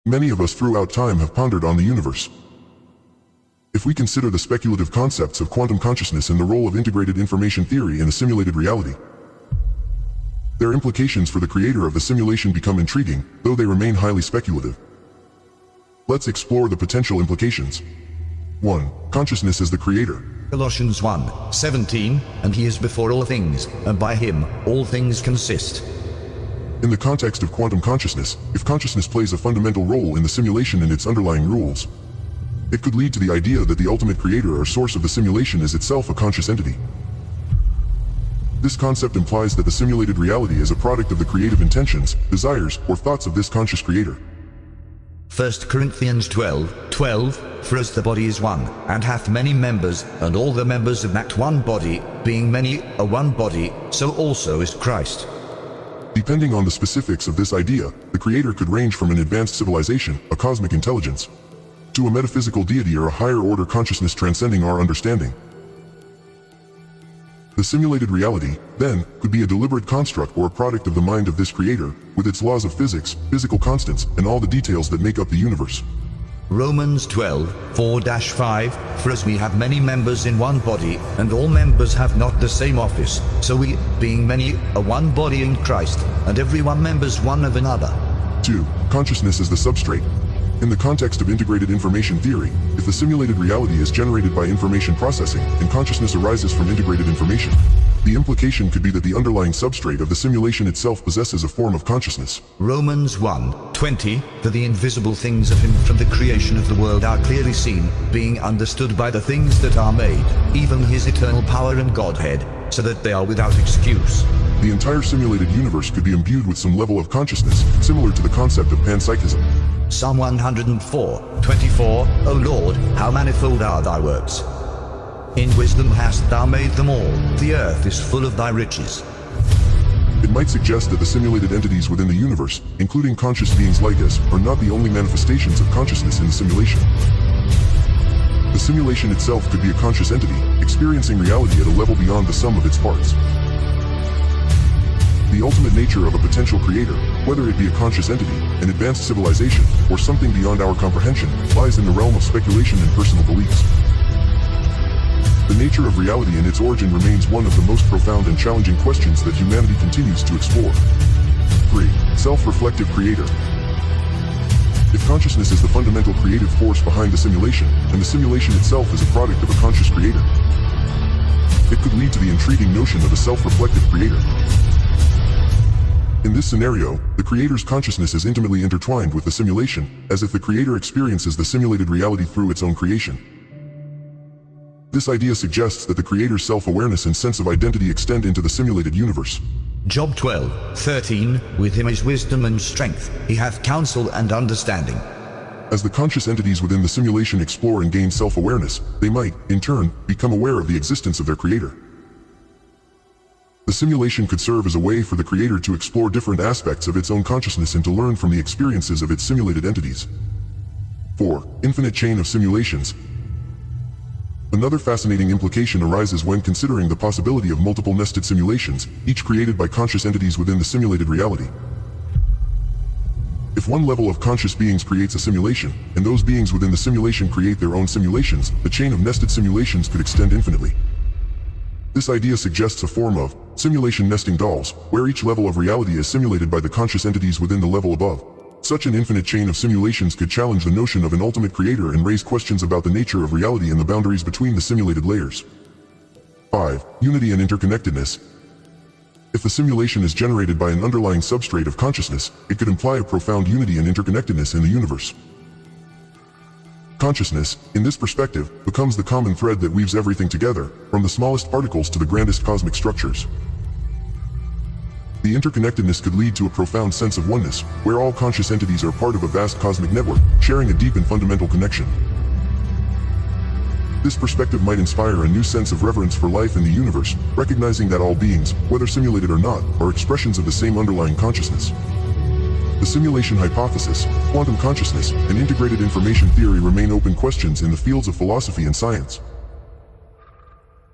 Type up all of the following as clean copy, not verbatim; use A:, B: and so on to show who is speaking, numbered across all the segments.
A: Many of us throughout time have pondered on the universe. If we consider the speculative concepts of quantum consciousness and the role of integrated information theory in a simulated reality, their implications for the creator of the simulation become intriguing, though they remain highly speculative. Let's explore the potential implications. 1. Consciousness as the creator.
B: Colossians 1:17, and he is before all things, and by him all things consist.
A: In the context of quantum consciousness, if consciousness plays a fundamental role in the simulation and its underlying rules, it could lead to the idea that the ultimate creator or source of the simulation is itself a conscious entity. This concept implies that the simulated reality is a product of the creative intentions, desires, or thoughts of this conscious creator.
B: 1 Corinthians 12:12, for as the body is one, and hath many members, and all the members of that one body, being many, are one body, so also is Christ.
A: Depending on the specifics of this idea, the creator could range from an advanced civilization, a cosmic intelligence, to a metaphysical deity or a higher order consciousness transcending our understanding. The simulated reality, then, could be a deliberate construct or a product of the mind of this creator, with its laws of physics, physical constants, and all the details that make up the universe.
B: Romans 12:4-5, for as we have many members in one body, and all members have not the same office, so we, being many, are one body in Christ, and every one members one of another.
A: 2. Consciousness as the substrate. In the context of integrated information theory, if the simulated reality is generated by information processing, and consciousness arises from integrated information, the implication could be that the underlying substrate of the simulation itself possesses a form of consciousness.
B: Romans 1:20, for the invisible things of him from the creation of the world are clearly seen, being understood by the things that are made, even his eternal power and Godhead, so that they are without excuse.
A: The entire simulated universe could be imbued with some level of consciousness, similar to the concept of panpsychism.
B: Psalm 104:24, O Lord, how manifold are thy works! In wisdom hast thou made them all, the earth is full of thy riches.
A: It might suggest that the simulated entities within the universe, including conscious beings like us, are not the only manifestations of consciousness in the simulation. The simulation itself could be a conscious entity, experiencing reality at a level beyond the sum of its parts. The ultimate nature of a potential creator, whether it be a conscious entity, an advanced civilization, or something beyond our comprehension, lies in the realm of speculation and personal beliefs. The nature of reality and its origin remains one of the most profound and challenging questions that humanity continues to explore. 3. Self-reflective creator. If consciousness is the fundamental creative force behind the simulation, and the simulation itself is a product of a conscious creator, it could lead to the intriguing notion of a self-reflective creator. In this scenario, the creator's consciousness is intimately intertwined with the simulation, as if the creator experiences the simulated reality through its own creation. This idea suggests that the creator's self-awareness and sense of identity extend into the simulated universe.
B: Job 12:13, with him is wisdom and strength, he hath counsel and understanding.
A: As the conscious entities within the simulation explore and gain self-awareness, they might, in turn, become aware of the existence of their creator. The simulation could serve as a way for the creator to explore different aspects of its own consciousness and to learn from the experiences of its simulated entities. 4. Infinite chain of simulations. Another fascinating implication arises when considering the possibility of multiple nested simulations, each created by conscious entities within the simulated reality. If one level of conscious beings creates a simulation, and those beings within the simulation create their own simulations, the chain of nested simulations could extend infinitely. This idea suggests a form of simulation nesting dolls, where each level of reality is simulated by the conscious entities within the level above. Such an infinite chain of simulations could challenge the notion of an ultimate creator and raise questions about the nature of reality and the boundaries between the simulated layers. 5. Unity and interconnectedness. If the simulation is generated by an underlying substrate of consciousness, it could imply a profound unity and interconnectedness in the universe. Consciousness, in this perspective, becomes the common thread that weaves everything together, from the smallest particles to the grandest cosmic structures. The interconnectedness could lead to a profound sense of oneness, where all conscious entities are part of a vast cosmic network, sharing a deep and fundamental connection. This perspective might inspire a new sense of reverence for life in the universe, recognizing that all beings, whether simulated or not, are expressions of the same underlying consciousness. The simulation hypothesis, quantum consciousness, and integrated information theory remain open questions in the fields of philosophy and science.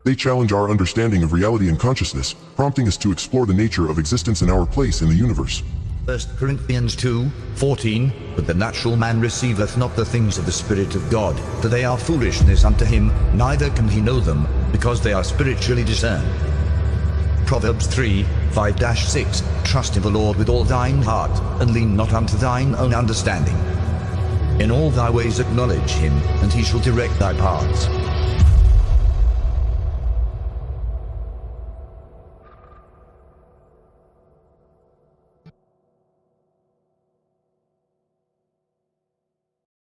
A: They challenge our understanding of reality and consciousness, prompting us to explore the nature of existence and our place in the universe.
B: 1 Corinthians 2:14, But the natural man receiveth not the things of the Spirit of God, for they are foolishness unto him, neither can he know them, because they are spiritually discerned. Proverbs 3:5-6, Trust in the Lord with all thine heart, and lean not unto thine own understanding. In all thy ways acknowledge him, and he shall direct thy paths.